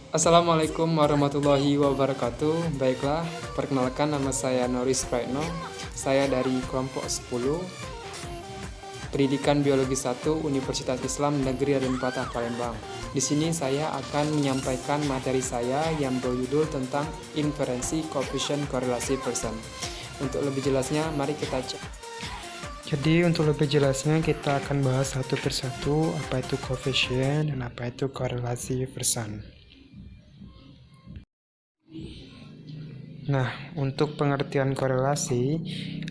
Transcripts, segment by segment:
Assalamualaikum warahmatullahi wabarakatuh. Baiklah, perkenalkan nama saya Noris Praetno. Saya dari kelompok 10 Pendidikan Biologi 1 Universitas Islam Negeri Raden Patah Palembang. Di sini saya akan menyampaikan materi saya yang berjudul tentang inferensi koefisien korelasi persen. Untuk lebih jelasnya, mari kita cek. Jadi untuk lebih jelasnya kita akan bahas satu persatu apa itu koefisien dan apa itu korelasi persen. Nah, untuk pengertian korelasi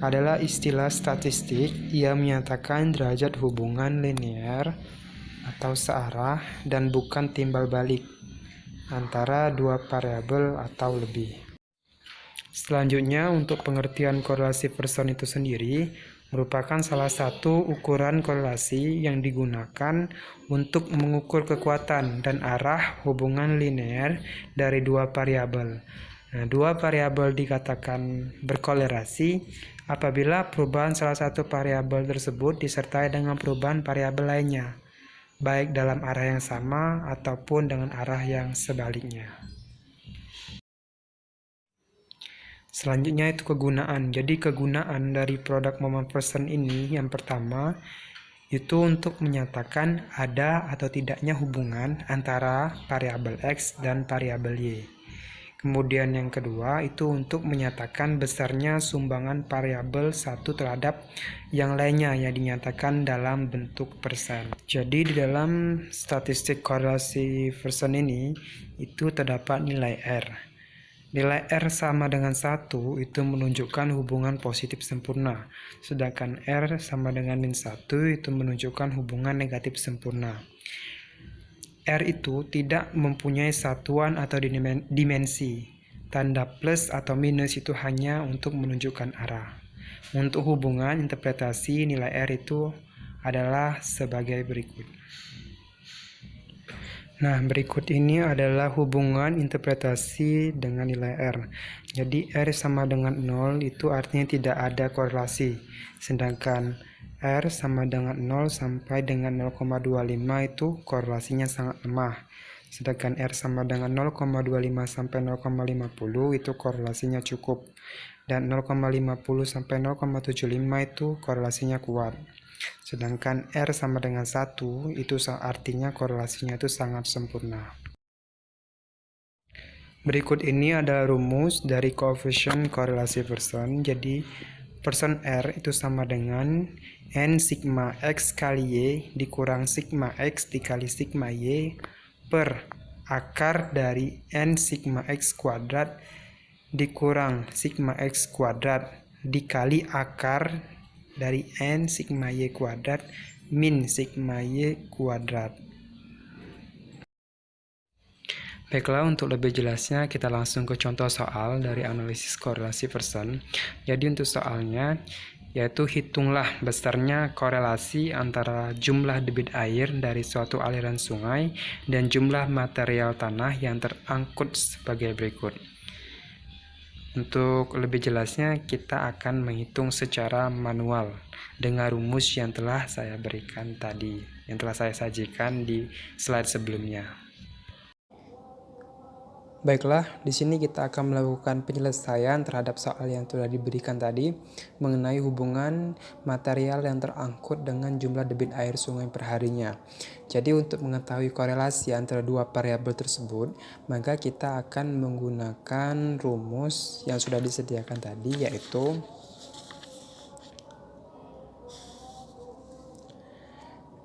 adalah istilah statistik yang menyatakan derajat hubungan linear atau searah dan bukan timbal balik antara dua variabel atau lebih. Selanjutnya, untuk pengertian korelasi Pearson itu sendiri merupakan salah satu ukuran korelasi yang digunakan untuk mengukur kekuatan dan arah hubungan linear dari dua variabel. Nah, dua variabel dikatakan berkorelasi apabila perubahan salah satu variabel tersebut disertai dengan perubahan variabel lainnya, baik dalam arah yang sama ataupun dengan arah yang sebaliknya. Selanjutnya itu kegunaan. Jadi kegunaan dari produk moment person ini yang pertama itu untuk menyatakan ada atau tidaknya hubungan antara variabel X dan variabel Y. Kemudian yang kedua itu untuk menyatakan besarnya sumbangan variabel satu terhadap yang lainnya yang dinyatakan dalam bentuk persen. Jadi di dalam statistik korelasi persen ini itu terdapat nilai R. Nilai R sama dengan 1 itu menunjukkan hubungan positif sempurna, sedangkan R sama dengan min 1 itu menunjukkan hubungan negatif sempurna. R itu tidak mempunyai satuan atau dimensi. Tanda plus atau minus itu hanya untuk menunjukkan arah. Untuk hubungan interpretasi nilai R itu adalah sebagai berikut. Nah, berikut ini adalah hubungan interpretasi dengan nilai R. Jadi, R sama dengan 0 itu artinya tidak ada korelasi. Sedangkan R sama dengan 0 sampai dengan 0,25 itu korelasinya sangat lemah. Sedangkan R sama dengan 0,25 sampai 0,50 itu korelasinya cukup. Dan 0,50 sampai 0,75 itu korelasinya kuat. Sedangkan R sama dengan 1 itu artinya korelasinya itu sangat sempurna. Berikut ini adalah rumus dari koefisien korelasi Pearson. Jadi Pearson R itu sama dengan N sigma X kali Y dikurang sigma X dikali sigma Y per akar dari N sigma X kuadrat dikurang sigma X kuadrat dikali akar dari N sigma Y kuadrat min sigma Y kuadrat. Baiklah, untuk lebih jelasnya kita langsung ke contoh soal dari analisis korelasi Pearson. Jadi untuk soalnya yaitu hitunglah besarnya korelasi antara jumlah debit air dari suatu aliran sungai dan jumlah material tanah yang terangkut sebagai berikut. Untuk lebih jelasnya kita akan menghitung secara manual dengan rumus yang telah saya berikan tadi, yang telah saya sajikan di slide sebelumnya. Baiklah, di sini kita akan melakukan penyelesaian terhadap soal yang telah diberikan tadi mengenai hubungan material yang terangkut dengan jumlah debit air sungai perharinya. Jadi untuk mengetahui korelasi antara dua variabel tersebut, maka kita akan menggunakan rumus yang sudah disediakan tadi, yaitu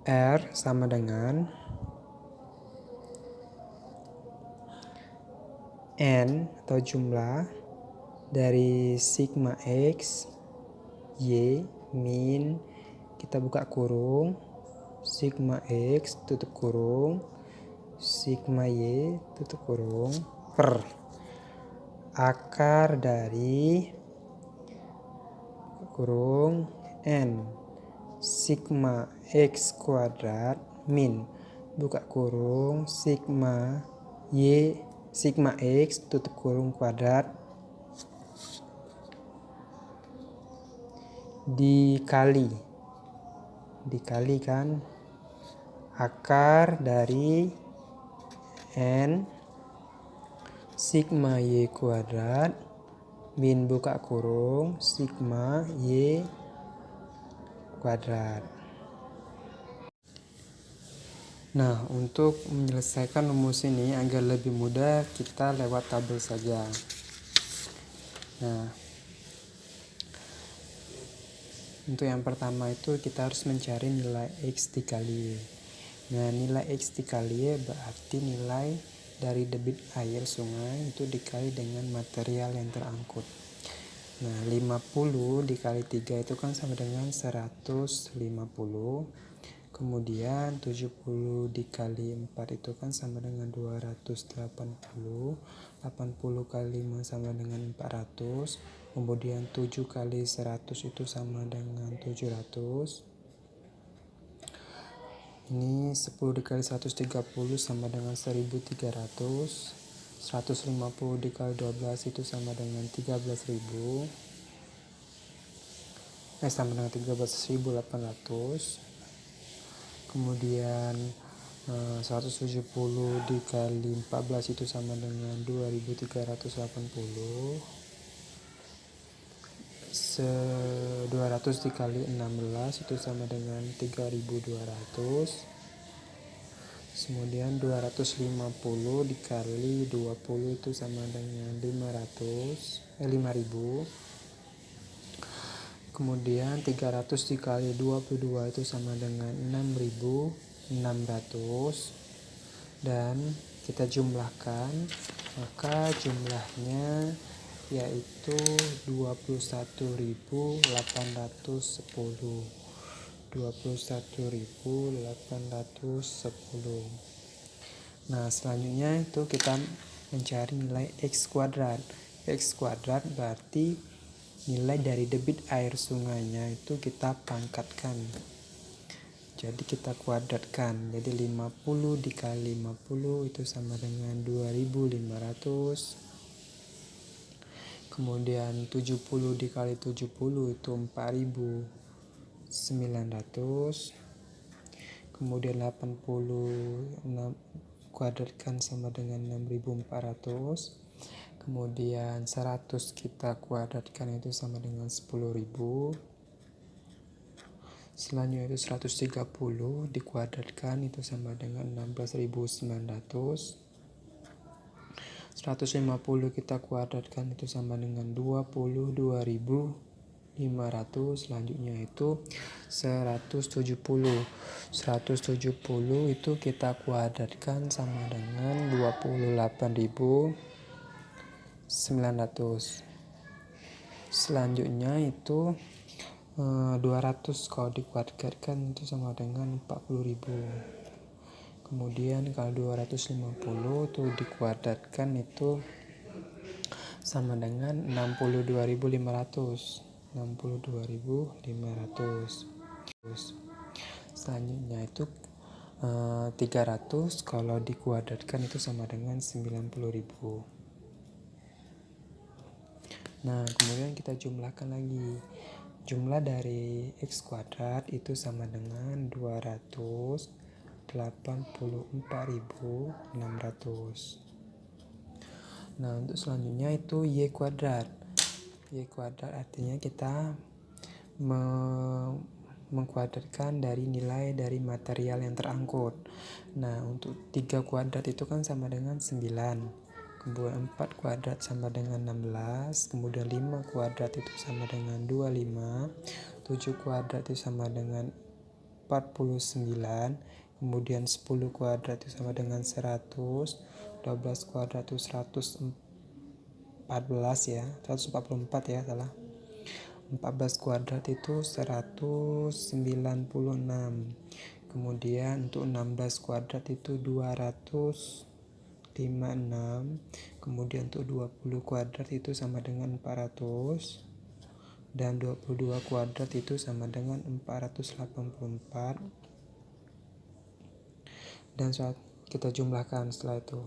R sama dengan N atau jumlah dari sigma X Y min kita buka kurung sigma X tutup kurung sigma Y tutup kurung per akar dari kurung N sigma X kuadrat min buka kurung sigma Y sigma X tutup kurung kuadrat dikalikan akar dari N sigma Y kuadrat min buka kurung sigma Y kuadrat. Nah, untuk menyelesaikan rumus ini agar lebih mudah, kita lewat tabel saja. Nah, untuk yang pertama itu kita harus mencari nilai X dikali Y. Nah, nilai X dikali Y berarti nilai dari debit air sungai itu dikali dengan material yang terangkut. Nah, 50 dikali 3 itu kan sama dengan 150. Kemudian 70 dikali 4 itu kan sama dengan 280. 80 kali 5 sama dengan 400. Kemudian 7 kali 100 itu sama dengan 700. Ini 10 dikali 130 sama dengan 1300. 150 dikali 12 itu sama dengan 13.000. Sama dengan 13.800. Kemudian 170 dikali 14 itu sama dengan 2380. 200 dikali 16 itu sama dengan 3200. Kemudian 250 dikali 20 itu sama dengan 5000. Kemudian 300 dikali 22 itu sama dengan 6600. Dan kita jumlahkan, maka jumlahnya yaitu 21.810. 21.810. Nah, selanjutnya itu kita mencari nilai X kuadrat. X kuadrat berarti nilai dari debit air sungainya itu kita pangkatkan. Jadi kita kuadratkan. Jadi 50 dikali 50 itu sama dengan 2500. Kemudian 70 dikali 70 itu 4900. Kemudian 86 kuadratkan sama dengan 6400. Kemudian 100 kita kuadratkan itu sama dengan 10.000. Selanjutnya itu 130 dikuadratkan itu sama dengan 16.900. 150 kita kuadratkan itu sama dengan 22.500. Selanjutnya itu 170. 170 itu kita kuadratkan sama dengan 28.900. Selanjutnya itu 200 kalau dikuadratkan itu sama dengan 40.000. Kemudian kalau 250 itu dikuadratkan itu sama dengan 62.500. 62.500. Selanjutnya itu 300 kalau dikuadratkan itu sama dengan 90.000. Nah, kemudian kita jumlahkan lagi. Jumlah dari X kuadrat itu sama dengan 284.600. Nah, untuk selanjutnya itu Y kuadrat. Y kuadrat artinya kita mengkuadratkan dari nilai dari material yang terangkut. Nah, untuk 3 kuadrat itu kan sama dengan 9. Kemudian 4 kuadrat sama dengan 16. Kemudian 5 kuadrat itu sama dengan 25. 7 kuadrat itu sama dengan 49. Kemudian 10 kuadrat itu sama dengan 100. 12 kuadrat itu 114 ya. 144 ya, salah. 14 kuadrat itu 196. Kemudian untuk 16 kuadrat itu 256. Kemudian untuk 20 kuadrat itu sama dengan 400. Dan 22 kuadrat itu sama dengan 484. Dan saat kita jumlahkan setelah itu,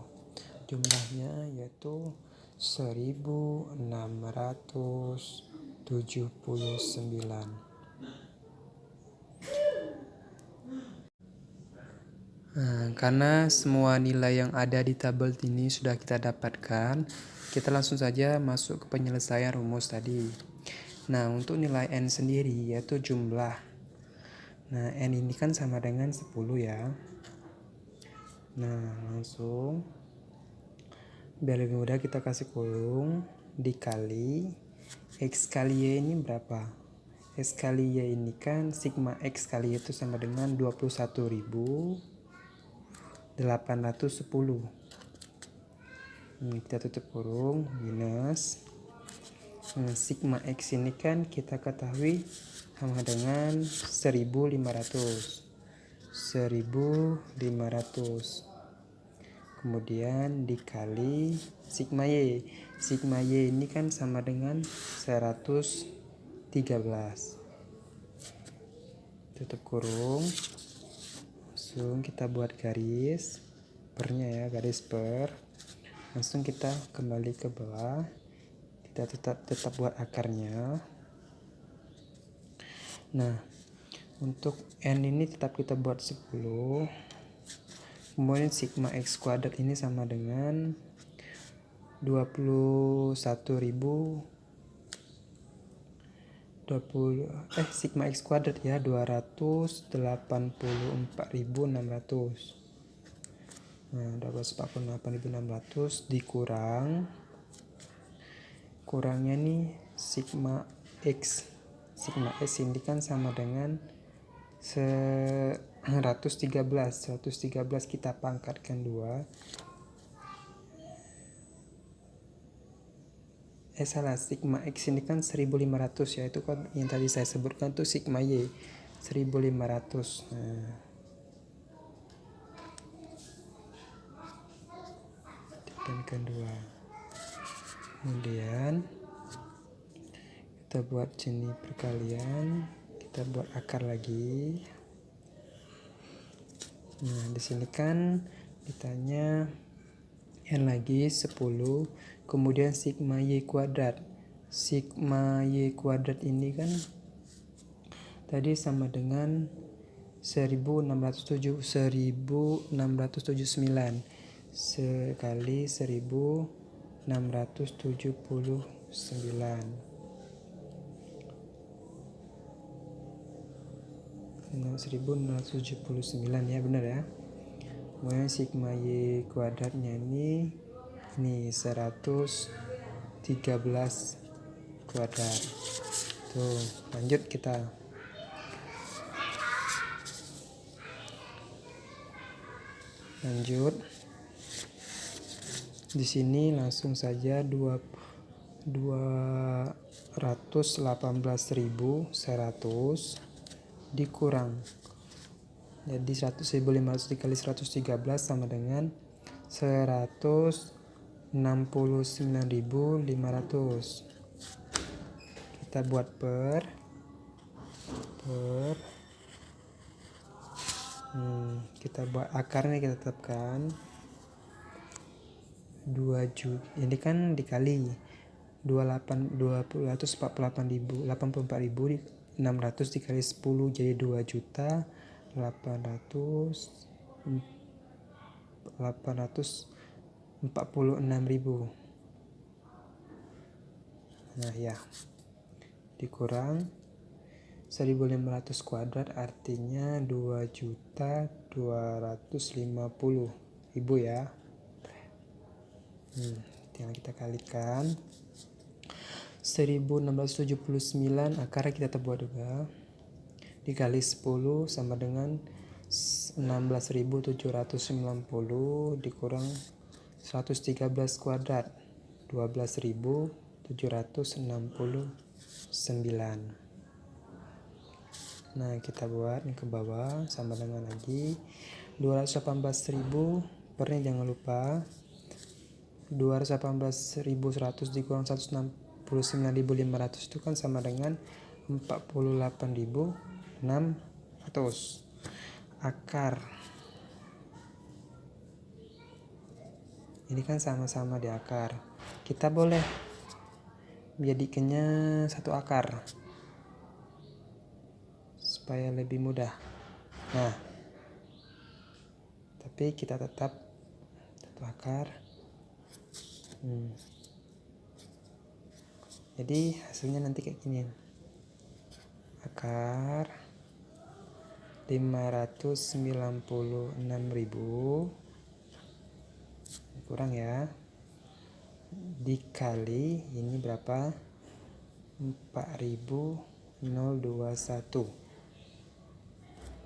jumlahnya yaitu 1679. Karena semua nilai yang ada di tabel ini sudah kita dapatkan, kita langsung saja masuk ke penyelesaian rumus tadi. Nah, untuk nilai N sendiri yaitu jumlah. Nah, N ini kan sama dengan 10 ya. Nah, langsung biar lebih mudah kita kasih kurung dikali X kali Y ini berapa? X kali Y ini kan sigma X kali Y itu sama dengan 21.810. Kita tutup kurung minus. Sigma X ini kan kita ketahui sama dengan 1500. Kemudian dikali sigma Y. Sigma Y ini kan sama dengan 113. Tutup kurung. Langsung kita buat garis pernya ya, garis per. Langsung kita kembali ke bawah. Kita tetap buat akarnya. Nah, untuk N ini tetap kita buat 10. Kemudian sigma X kuadrat ini sama dengan sigma X kuadrat ya 284.600. Nah, 284.600 kurangnya nih sigma X. Sigma X ini kan sama dengan 113 kita pangkatkan 2. Sigma X ini kan 1500 ya, itu kan yang tadi saya sebutkan tuh sigma Y 1500. Nah, tekankan 2. Kemudian kita buat jenis perkalian, kita buat akar lagi. Nah, di sini kan ditanya N lagi 10, kemudian sigma Y kuadrat. Sigma Y kuadrat ini kan tadi sama dengan 1679 sekali 1679. 1679 ya, benar ya. Kemudian sigma Y kuadratnya ini 113 kuadrat. Tuh, lanjut kita. Lanjut. Di sini langsung saja 218.100 dikurang. Jadi 1500 dikali 113 sama dengan 169.500. Kita buat per. Kita buat akarnya, kita tetapkan 2 juta. Ini kan dikali 284.600 dikali 10 jadi 2.846.000. Nah ya, dikurang 1500 kuadrat artinya 2.250.000 ya. Tinggal kita kalikan 1679 akarnya kita buat juga dikali 10 sama dengan 16.790 dikurang 113 kuadrat 12.769. Nah, kita buat yang ke bawah sama dengan lagi 218.000 pernya jangan lupa 218.100 dikurang 169.500 itu kan sama dengan 48.600. Akar ini kan sama-sama di akar, kita boleh menjadikannya satu akar supaya lebih mudah. Nah, tapi kita tetap satu akar. Jadi hasilnya nanti kayak gini. Akar 596.000 kurang ya, dikali ini berapa, 4.021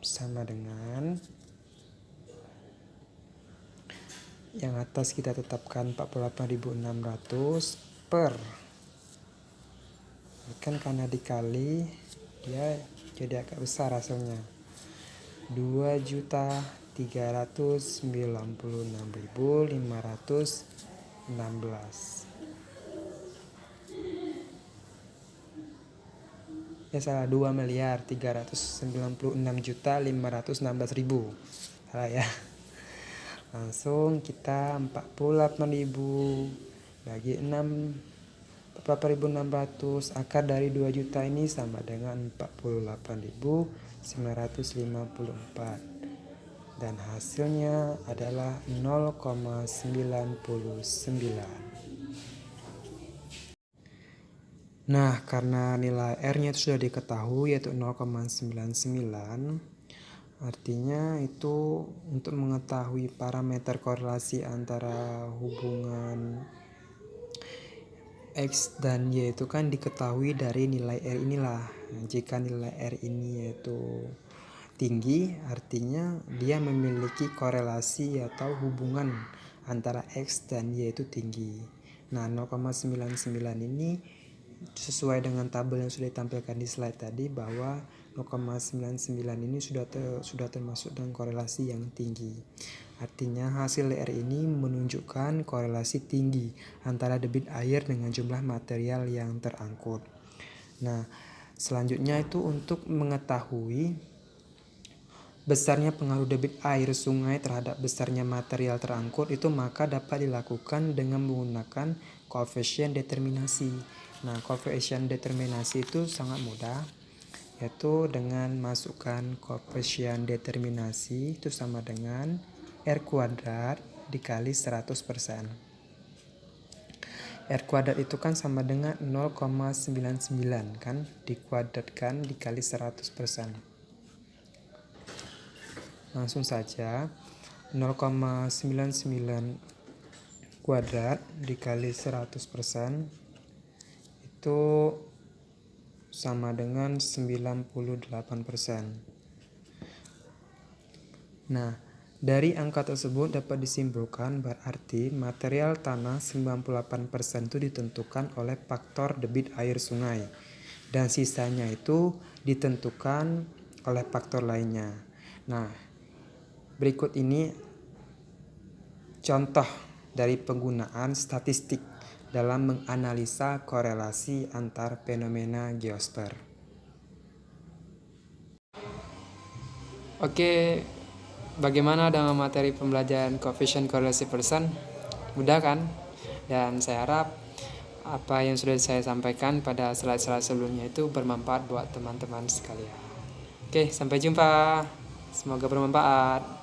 sama dengan yang atas kita tetapkan 48.600 per, kan karena dikali dia jadi agak besar hasilnya, 2.396.516. Ya salah, 2.396.516.000. Salah ya. Langsung kita 48.000 bagi 48.600, akar dari 2 juta ini sama dengan 48.954 dan hasilnya adalah 0,99. Nah, karena nilai R-nya itu sudah diketahui yaitu 0,99, artinya itu untuk mengetahui parameter korelasi antara hubungan X dan Y itu kan diketahui dari nilai R inilah. Nah, jika nilai R ini yaitu tinggi, artinya dia memiliki korelasi atau hubungan antara X dan Y itu tinggi. Nah, 0,99 ini sesuai dengan tabel yang sudah ditampilkan di slide tadi, bahwa 0,99 ini sudah termasuk dengan korelasi yang tinggi. Artinya hasil R ini menunjukkan korelasi tinggi antara debit air dengan jumlah material yang terangkut. Nah, selanjutnya itu untuk mengetahui besarnya pengaruh debit air sungai terhadap besarnya material terangkut itu, maka dapat dilakukan dengan menggunakan koefisien determinasi. Nah, koefisien determinasi itu sangat mudah, yaitu dengan masukkan koefisien determinasi itu sama dengan R kuadrat dikali 100%. R kuadrat itu kan sama dengan 0,99 kan, dikuadratkan dikali 100%. Langsung saja 0,99 kuadrat dikali 100% itu sama dengan 98%. Nah, dari angka tersebut dapat disimpulkan berarti material tanah 98% itu ditentukan oleh faktor debit air sungai, dan sisanya itu ditentukan oleh faktor lainnya. Nah, berikut ini contoh dari penggunaan statistik dalam menganalisa korelasi antar fenomena geosfer. Oke, bagaimana dengan materi pembelajaran koefisien korelasi persen? Mudah kan? Dan saya harap apa yang sudah saya sampaikan pada slide-slide sebelumnya itu bermanfaat buat teman-teman sekalian. Oke, sampai jumpa. Semoga bermanfaat.